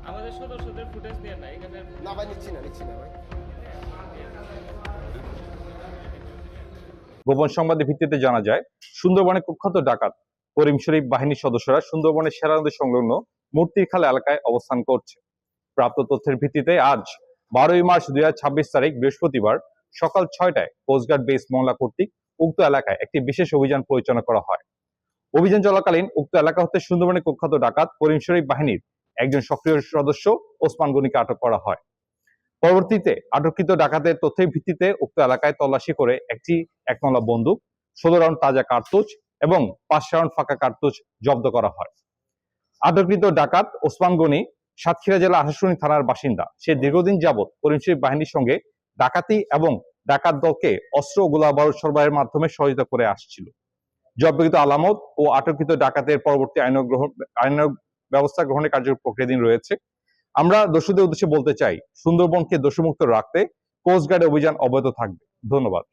আমাদের সদস্যদের ফুটেজ দিয়ে না এখানে না ভাই, নিচ্ছি না ভাই। গোপন সংবাদের ভিত্তিতে জানা যায়, সুন্দরবনে কুখ্যাত ডাকাত করিম শরীফ বাহিনীর সদস্যরা সুন্দরবনের সেরা নদী সংলগ্ন মূর্তির খাল এলাকায় অবস্থান করছে। প্রাপ্ত তথ্যের ভিত্তিতে আজ 12ই মার্চ 2026 তারিখ বৃহস্পতিবার সকাল 6টায় কোস্টগার্ড বেস মংলা কর্তৃক উক্ত এলাকায় একটি বিশেষ অভিযান পরিচালনা করা হয়। অভিযান চলাকালীন উক্ত এলাকা হতে সুন্দরবনের কুখ্যাত ডাকাত করিম শরীফ বাহিনীর একজন সক্রিয় সদস্য ওসমান গনিকে আটক করা হয়। পরবর্তীতে আটককৃত ডাকাতের তথ্যের ভিত্তিতে উক্ত এলাকায় তল্লাশি করে একটি 1 নলা বন্দুক, 16 রাউন্ড তাজা কার্তুজ এবং 5 রাউন্ড ফাঁকা কার্তুজ জব্দ করা হয়। আটককৃত ডাকাত ওসমান গনি সাতক্ষীরা জেলা আশাশুনি থানার বাসিন্দা। সে দীর্ঘদিন যাবৎ করিম শরীফ বাহিনীর সঙ্গে ডাকাতি এবং ডাকাত দলকে অস্ত্র ও গোলাবারুদ সরবরাহের মাধ্যমে সহযোগিতা করে আসছিল। জব্দকৃত আলামত ও আটককৃত ডাকাতের পরবর্তী আইনানুগ ব্যবস্থা গ্রহণের প্রক্রিয়াধীন রয়েছে। আমরা দোষীদের উদ্দেশ্যে বলতে চাই, সুন্দরবনকে দোষমুক্ত রাখতে কোস্টগার্ডের অভিযান অব্যাহত থাকবে। ধন্যবাদ।